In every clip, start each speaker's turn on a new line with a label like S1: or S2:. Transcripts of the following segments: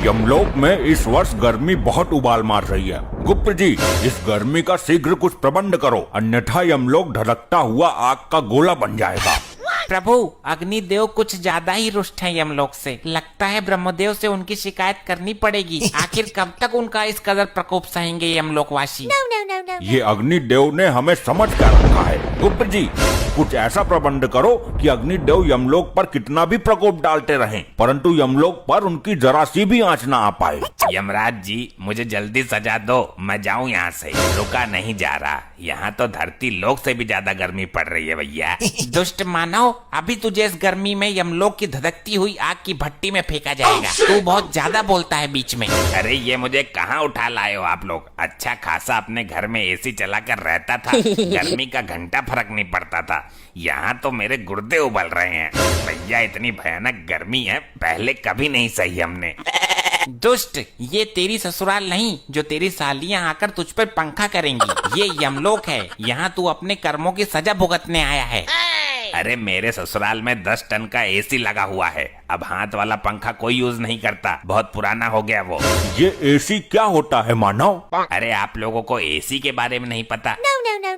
S1: यमलोक में इस वर्ष गर्मी बहुत उबाल मार रही है। गुप्त जी, इस गर्मी का शीघ्र कुछ प्रबंध करो, अन्यथा यमलोक ढलकता हुआ आग का गोला बन जाएगा।
S2: प्रभु, अग्निदेव कुछ ज्यादा ही रुष्ट हैं यमलोक से। लगता है ब्रह्मदेव से उनकी शिकायत करनी पड़ेगी। आखिर कब तक उनका इस कदर प्रकोप सहेंगे यमलोकवासी?
S1: ये अग्निदेव ने हमें समझ कर रखा है। गुप्त जी, कुछ ऐसा प्रबंध करो कि अग्निदेव यमलोक पर कितना भी प्रकोप डालते रहें, परंतु यमलोक पर उनकी जरा सी भी आंच ना आ पाए।
S3: यमराज जी, मुझे जल्दी सजा दो, मैं जाऊं यहाँ से। रुका नहीं जा रहा। यहाँ तो धरती लोक से भी ज्यादा गर्मी पड़ रही है भैया।
S2: दुष्ट मानव, अभी तुझे इस गर्मी में यमलोक की धधकती हुई आग की भट्टी में फेंका जाएगा। तू बहुत ज्यादा बोलता है बीच में।
S3: अरे ये मुझे कहाँ उठा लाए हो आप लोग? अच्छा खासा अपने घर में एसी चलाकर रहता था, गर्मी का घंटा फर्क नहीं पड़ता था। यहाँ तो मेरे गुर्दे उबल रहे हैं भैया। इतनी भयानक गर्मी है, पहले कभी नहीं सही हमने।
S2: दुष्ट, ये तेरी ससुराल नहीं जो तेरी सालियां आकर तुझ पर पंखा करेंगी। ये यमलोक है, यहाँ तू अपने कर्मों की सजा भुगतने आया है।
S3: अरे मेरे ससुराल में 10 टन का एसी लगा हुआ है। अब हाथ वाला पंखा कोई यूज नहीं करता, बहुत पुराना हो गया वो।
S1: ये एसी क्या होता है मानव?
S3: अरे आप लोगों को एसी के बारे में नहीं पता?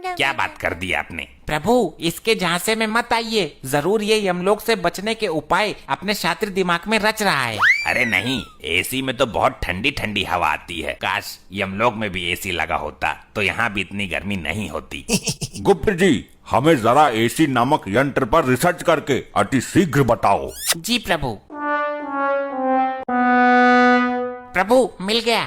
S3: क्या बात कर दी आपने?
S2: प्रभु, इसके झांसे में मत आइए। जरूर ये यमलोक से बचने के उपाय अपने शातिर दिमाग में रच रहा है।
S3: अरे नहीं, एसी में तो बहुत ठंडी ठंडी हवा आती है। काश यमलोक में भी एसी लगा होता तो यहाँ भी इतनी गर्मी नहीं होती।
S1: गुप्त जी, हमें जरा एसी नामक यंत्र पर रिसर्च करके अति शीघ्र बताओ।
S2: जी प्रभु। प्रभु, मिल गया।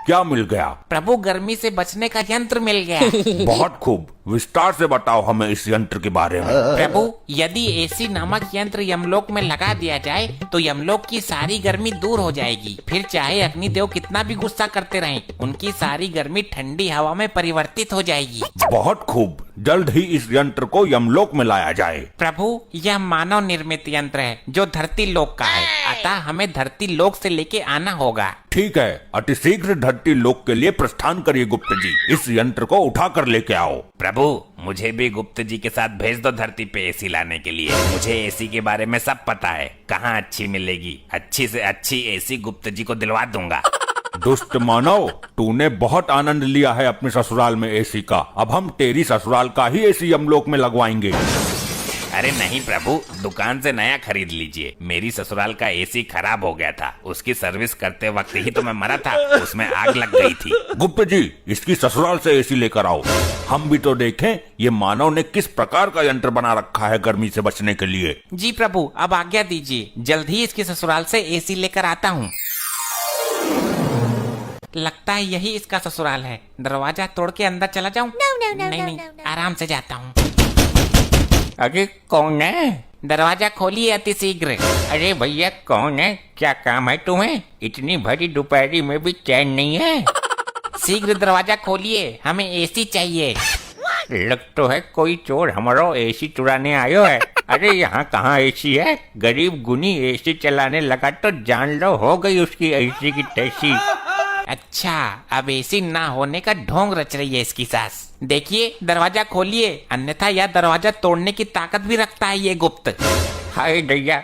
S1: क्या मिल गया?
S2: प्रभु, गर्मी से बचने का यंत्र मिल गया।
S1: बहुत खूब, विस्तार से बताओ हमें इस यंत्र के बारे में।
S2: प्रभु, यदि एसी नामक यंत्र यमलोक में लगा दिया जाए तो यमलोक की सारी गर्मी दूर हो जाएगी। फिर चाहे अग्निदेव कितना भी गुस्सा करते रहें, उनकी सारी गर्मी ठंडी हवा में परिवर्तित हो जाएगी।
S1: बहुत खूब, जल्द ही इस यंत्र को यमलोक में लाया जाए।
S2: प्रभु, यह मानव निर्मित यंत्र है जो धरती लोक का है, अतः हमें धरती लोक से लेके आना होगा।
S1: ठीक है, अति शीघ्र धरती लोक के लिए प्रस्थान करिए गुप्त जी। इस यंत्र को उठा कर लेके आओ।
S3: प्रभु, मुझे भी गुप्त जी के साथ भेज दो धरती पे एसी लाने के लिए। मुझे एसी के बारे में सब पता है, कहाँ अच्छी मिलेगी। अच्छी से अच्छी एसी गुप्त जी को दिलवा दूंगा।
S1: दुष्ट मानव, तूने बहुत आनंद लिया है अपने ससुराल में एसी का। अब हम तेरी ससुराल का ही एसी यमलोक में लगवाएंगे।
S3: अरे नहीं प्रभु, दुकान से नया खरीद लीजिए। मेरी ससुराल का एसी खराब हो गया था, उसकी सर्विस करते वक्त ही तो मैं मरा था, उसमें आग लग गई थी।
S1: गुप्त जी, इसकी ससुराल से एसी लेकर आओ, हम भी तो देखें ये मानव ने किस प्रकार का यंत्र बना रखा है गर्मी से बचने के लिए।
S2: जी प्रभु, अब आज्ञा दीजिए, जल्द ही इसकी ससुराल से एसी लेकर आता हूँ। लगता है यही इसका ससुराल है। दरवाजा तोड़ के अंदर चला जाऊं? नहीं, आराम से जाता हूँ।
S4: अरे कौन है?
S2: दरवाजा खोलिए अति शीघ्र।
S4: अरे भैया कौन है? क्या काम है तुम्हें? इतनी भरी दोपहरी में भी चैन नहीं है?
S2: शीघ्र दरवाजा खोलिए, हमें एसी चाहिए।
S4: लग तो है कोई चोर हमारो एसी चुराने आयो है। अरे यहाँ कहाँ एसी है? गरीब गुनी एसी चलाने लगा तो जान लो हो गई उसकी एसी की तैसी।
S2: अच्छा, अब एसी ना होने का ढोंग रच रही है इसकी सास। देखिए, दरवाजा खोलिए, अन्यथा यह दरवाजा तोड़ने की ताकत भी रखता है ये गुप्त।
S4: हाय दैया,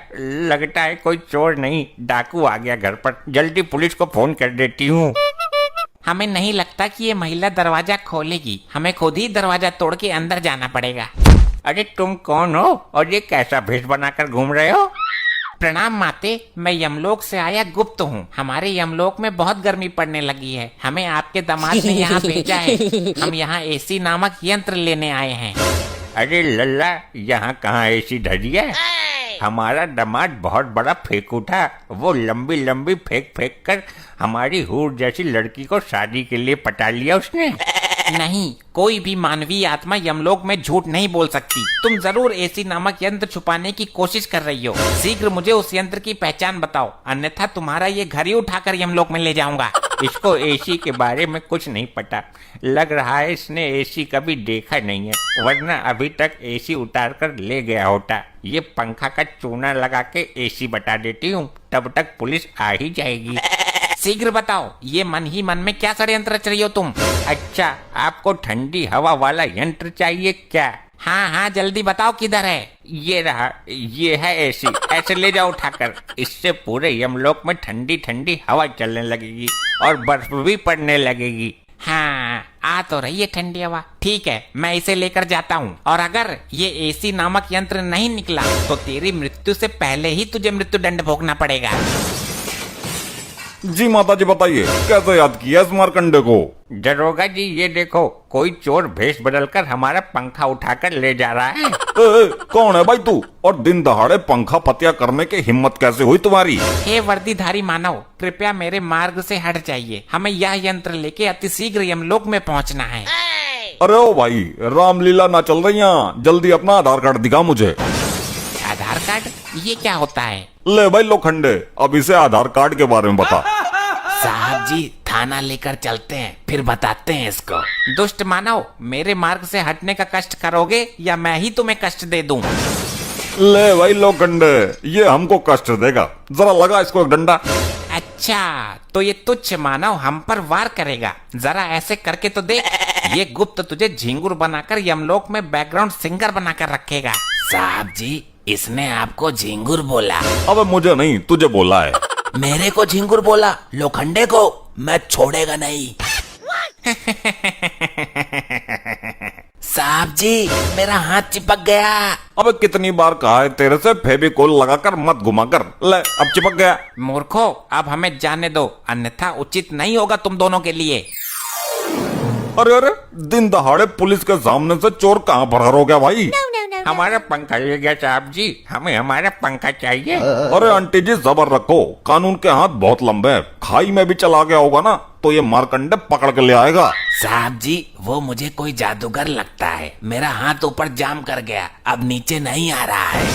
S4: लगता है कोई चोर नहीं डाकू आ गया घर पर। जल्दी पुलिस को फोन कर देती हूँ।
S2: हमें नहीं लगता कि ये महिला दरवाजा खोलेगी, हमें खुद ही दरवाजा तोड़ के अंदर जाना पड़ेगा।
S4: अरे तुम कौन हो और ये कैसा भेष बनाकर घूम रहे हो?
S2: प्रणाम माते, मैं यमलोक से आया गुप्त हूँ। हमारे यमलोक में बहुत गर्मी पड़ने लगी है, हमें आपके दामाद ने यहाँ भेजा है। हम यहाँ एसी नामक यंत्र लेने आए हैं।
S4: अरे लल्ला, यहाँ कहाँ एसी धरी है? हमारा दामाद बहुत बड़ा फेंकू था। वो लंबी लंबी फेंक कर हमारी हूर जैसी लड़की को शादी के लिए पटा लिया उसने।
S2: नहीं, कोई भी मानवीय आत्मा यमलोक में झूठ नहीं बोल सकती। तुम जरूर एसी नामक यंत्र छुपाने की कोशिश कर रही हो। शीघ्र मुझे उस यंत्र की पहचान बताओ, अन्यथा तुम्हारा ये घर ही उठाकर यमलोक में ले जाऊंगा।
S4: इसको एसी के बारे में कुछ नहीं पता। लग रहा है इसने एसी कभी देखा नहीं है, वरना अभी तक एसी उतार कर ले गया होता। ये पंखा का चूना लगा के एसी बता देती हूँ, तब तक पुलिस आ ही जाएगी।
S2: शीघ्र बताओ, ये मन ही मन में क्या षड्यंत्र रच रही हो तुम?
S4: अच्छा, आपको ठंडी हवा वाला यंत्र चाहिए क्या?
S2: हाँ हाँ जल्दी बताओ किधर है।
S4: ये रहा, ये है एसी। ऐसे ले जाओ उठाकर। इससे पूरे यमलोक में ठंडी ठंडी हवा चलने लगेगी और बर्फ भी पड़ने लगेगी।
S2: हाँ आ तो रही है ठंडी हवा। ठीक है मैं इसे लेकर जाता हूँ, और अगर ये एसी नामक यंत्र नहीं निकला तो तेरी मृत्यु से पहले ही तुझे मृत्यु दंड भोगना पड़ेगा।
S1: जी माता जी बताइए, कैसे याद किया इस मारकंडे को?
S4: दरोगा जी ये देखो, कोई चोर भेष बदलकर हमारा पंखा उठाकर ले जा रहा है।
S1: कौन है भाई तू, और दिन दहाड़े पंखा पतिया करने की हिम्मत कैसे हुई तुम्हारी?
S2: हे वर्दीधारी मानव, कृपया मेरे मार्ग से हट जाइए। हमें यह यंत्र लेके अतिशीघ्र यमलोक में पहुंचना है।
S1: अरे ओ भाई, रामलीला ना चल रही यहाँ, जल्दी अपना आधार कार्ड दिखा मुझे।
S2: आधार कार्ड? ये क्या होता है?
S1: ले भाई लोखंडे, अब इसे आधार कार्ड के बारे में बता।
S2: साहब जी थाना लेकर चलते हैं, फिर बताते हैं इसको। दुष्ट मानव, मेरे मार्ग से हटने का कष्ट करोगे या मैं ही तुम्हें कष्ट दे दूं?
S1: ले भाई लोखंडे, ये हमको कष्ट देगा, जरा लगा इसको एक डंडा।
S2: अच्छा तो ये तुच्छ मानव हम पर वार करेगा। जरा ऐसे करके तो देख। ये गुप्त तुझे झिंगुर बनाकर यमलोक में बैकग्राउंड सिंगर बनाकर रखेगा।
S3: साहब जी, इसने आपको झिंगुर बोला?
S1: अबे मुझे नहीं, तुझे बोला है।
S3: मेरे को झिंगुर बोला? लोखंडे को मैं छोड़ेगा नहीं। साहब जी मेरा हाथ चिपक गया।
S1: अबे कितनी बार कहा है तेरे से, फेविकोल लगाकर मत घुमा कर। ले अब चिपक गया।
S2: मूर्खो, अब हमें जाने दो, अन्यथा उचित नहीं होगा तुम दोनों के लिए।
S1: अरे अरे, दिन दहाड़े पुलिस के सामने से चोर कहाँ फरार हो गया भाई?
S4: हमारा पंखा ले गया साहब जी, हमें हमारा पंखा चाहिए।
S1: अरे आंटी जी सबर रखो, कानून के हाथ बहुत लंबे हैं। खाई में भी चला गया होगा ना तो ये मारकंडे पकड़ के ले आएगा।
S3: साहब जी वो मुझे कोई जादूगर लगता है, मेरा हाथ ऊपर जाम कर गया, अब नीचे नहीं आ रहा है।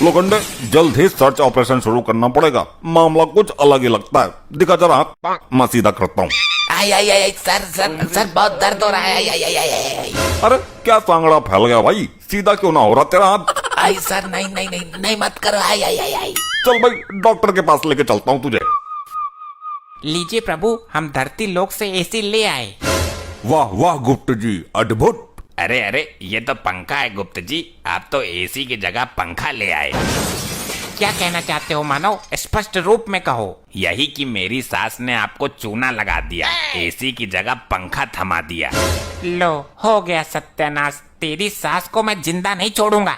S1: लोखंडे जल्द ही सर्च ऑपरेशन शुरू करना पड़ेगा, मामला कुछ अलग ही लगता है। दिखा जरा हाथ, मैं सीधा करता हूँ।
S3: आई आई आई सर सर सर बहुत दर्द हो रहा है। आई आई आई आई आई।
S1: अरे क्या सांगड़ा फैल गया भाई, सीधा क्यों ना हो रहा तेरा हाथ?
S3: आई सर नहीं नहीं नहीं नहीं मत करो। आई आई आई आई।
S1: चल भाई डॉक्टर के पास लेके चलता हूँ तुझे।
S2: लीजिए प्रभु, हम धरती लोक से एसी ले आए।
S1: वाह वाह गुप्त जी, अद्भुत।
S3: अरे अरे ये तो पंखा है गुप्त जी, आप तो एसी की जगह पंखा ले आए।
S2: क्या कहना चाहते हो मानव, स्पष्ट रूप में कहो।
S3: यही कि मेरी सास ने आपको चूना लगा दिया, एसी की जगह पंखा थमा दिया।
S2: लो हो गया सत्यानाश, तेरी सास को मैं जिंदा नहीं छोड़ूंगा।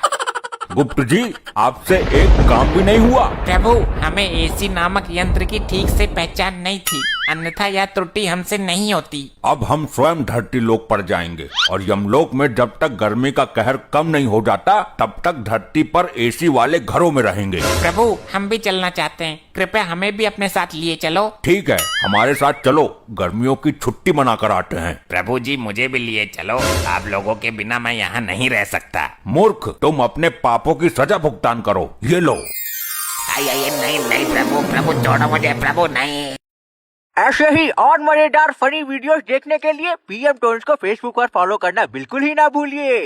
S1: गुप्त जी आपसे एक काम भी नहीं हुआ।
S2: प्रभु हमें एसी नामक यंत्र की ठीक से पहचान नहीं थी, अन्यथा यह त्रुटि हमसे नहीं होती।
S1: अब हम स्वयं धरती लोक पर जाएंगे और यमलोक में जब तक गर्मी का कहर कम नहीं हो जाता तब तक धरती पर एसी वाले घरों में रहेंगे।
S2: प्रभु हम भी चलना चाहते हैं, कृपया हमें भी अपने साथ लिए चलो।
S1: ठीक है हमारे साथ चलो, गर्मियों की छुट्टी मनाकर आते हैं।
S3: प्रभु जी मुझे भी लिए चलो, आप लोगों के बिना मैं यहाँ नहीं रह सकता।
S1: मूर्ख, तुम अपने पापों की सजा भुगतान करो, ये लो।
S3: आई आई नहीं नहीं प्रभु प्रभु छोड़ो मुझे प्रभु नहीं।
S5: ऐसे ही और मजेदार फनी वीडियोस देखने के लिए पीएम टोन्स को फेसबुक पर फॉलो करना बिल्कुल ही ना भूलिए।